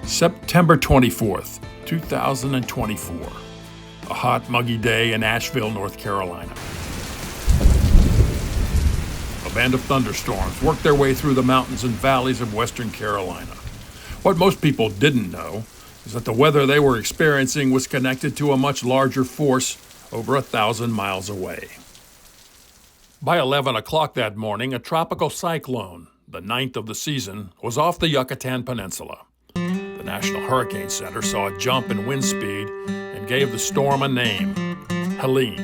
September 24th, 2024. A hot, muggy day in Asheville, North Carolina. A band of thunderstorms worked their way through the mountains and valleys of western Carolina. What most people didn't know is that the weather they were experiencing was connected to a much larger force over 1,000 miles away. By 11 o'clock that morning, a tropical cyclone, the 9th of the season, was off the Yucatan Peninsula. The National Hurricane Center saw a jump in wind speed and gave the storm a name, Helene.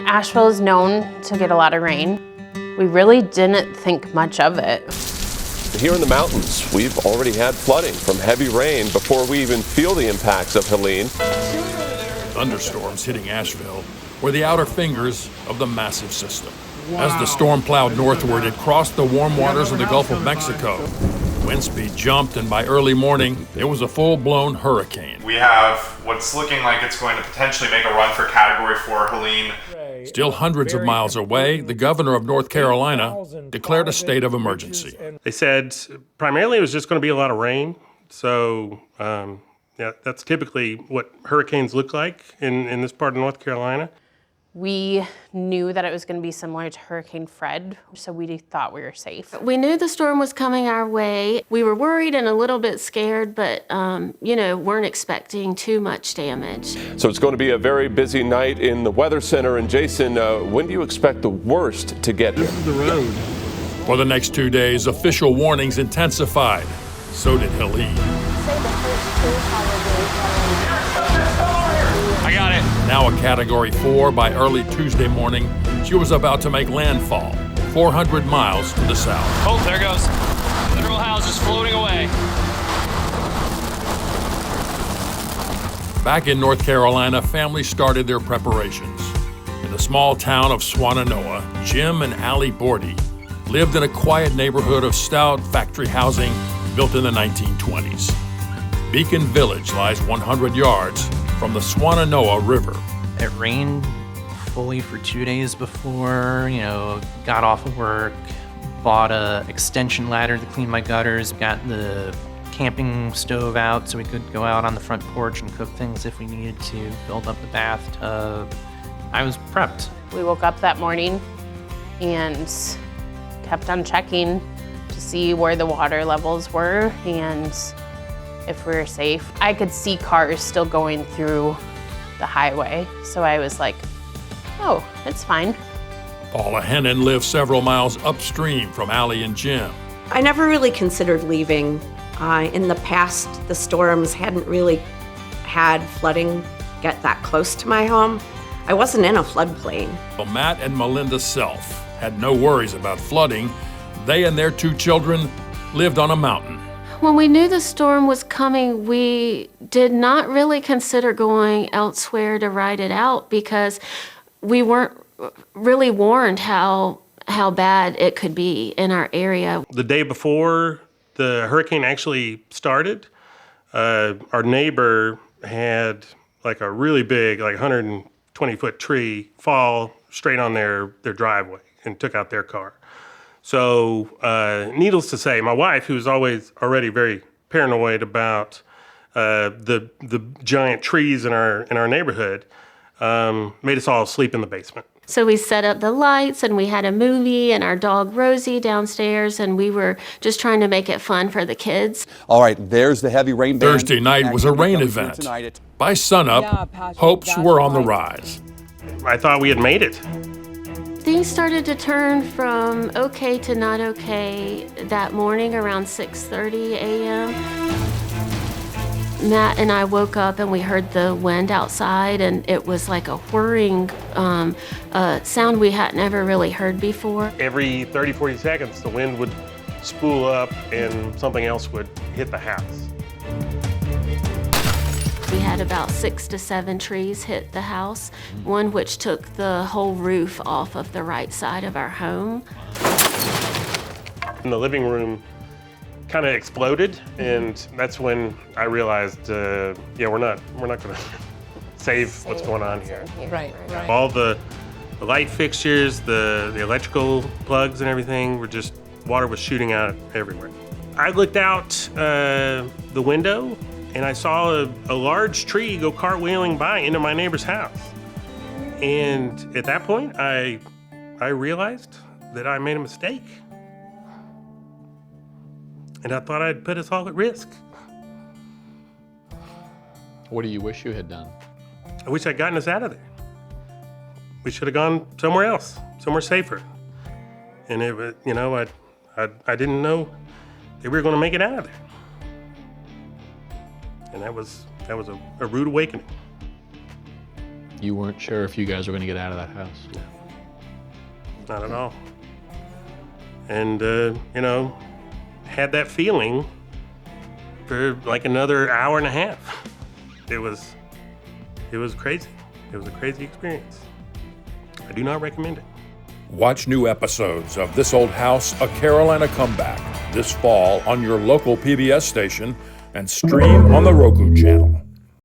Asheville is known to get a lot of rain. We really didn't think much of it. Here in the mountains, we've already had flooding from heavy rain before we even feel the impacts of Helene. Thunderstorms hitting Asheville were the outer fingers of the massive system. As the storm plowed northward, it crossed the warm waters of the Gulf of Mexico. Wind speed jumped, and by early morning, it was a full-blown hurricane. We have what's looking like it's going to potentially make a run for Category 4 Helene. Still hundreds of miles away, the governor of North Carolina declared a state of emergency. They said primarily it was just going to be a lot of rain. So, that's typically what hurricanes look like in this part of North Carolina. We knew that it was going to be similar to Hurricane Fred, so we thought we were safe. We knew the storm was coming our way. We were worried and a little bit scared, but weren't expecting too much damage. So it's going to be a very busy night in the Weather Center. And Jason, when do you expect the worst to get here? This is the road. For the next 2 days, official warnings intensified. So did Helene. I got it. Now a Category 4, by early Tuesday morning, she was about to make landfall, 400 miles to the south. Oh, there goes. Federal house is floating away. Back in North Carolina, families started their preparations. In the small town of Swannanoa, Jim and Allie Bordy lived in a quiet neighborhood of stout factory housing built in the 1920s. Beacon Village lies 100 yards from the Swannanoa River. It rained fully for 2 days before, got off of work, bought a extension ladder to clean my gutters, got the camping stove out so we could go out on the front porch and cook things if we needed to, build up the bathtub. I was prepped. We woke up that morning and kept on checking to see where the water levels were and if we were safe. I could see cars still going through the highway, so I was like, oh, it's fine. Paula Hennon lived several miles upstream from Allie and Jim. I never really considered leaving. In the past, the storms hadn't really had flooding get that close to my home. I wasn't in a floodplain. Well, Matt and Melinda Self had no worries about flooding. They and their 2 children lived on a mountain. When we knew the storm was coming, we did not really consider going elsewhere to ride it out because we weren't really warned how bad it could be in our area. The day before the hurricane actually started, our neighbor had like a really big, 120-foot tree fall straight on their driveway and took out their car. So, needless to say, my wife, who's always already very paranoid about the giant trees in our neighborhood, made us all sleep in the basement. So we set up the lights and we had a movie and our dog Rosie downstairs, and we were just trying to make it fun for the kids. All right, there's the heavy rain band. Thursday night was a rain event. By sunup, hopes were on the rise. I thought we had made it. Things started to turn from okay to not okay that morning around 6:30 a.m. Matt and I woke up and we heard the wind outside, and it was like a whirring sound we hadn't ever really heard before. Every 30, 40 seconds, the wind would spool up and something else would hit the house. We had about 6 to 7 trees hit the house, one which took the whole roof off of the right side of our home. And the living room kind of exploded, and that's when I realized, we're not going to save what's going on here. Right. All the light fixtures, the electrical plugs and everything were just, water was shooting out everywhere. I looked out the window and I saw a large tree go cartwheeling by into my neighbor's house. And at that point, I realized that I made a mistake. And I thought I'd put us all at risk. What do you wish you had done? I wish I'd gotten us out of there. We should have gone somewhere else, somewhere safer. And it was, you know, I didn't know that we were going to make it out of there. And that was a rude awakening. You weren't sure if you guys were going to get out of that house? No, not at all. And, you know, had that feeling for like another hour and a half. It was crazy. It was a crazy experience. I do not recommend it. Watch new episodes of This Old House, A Carolina Comeback this fall on your local PBS station and stream on the Roku channel.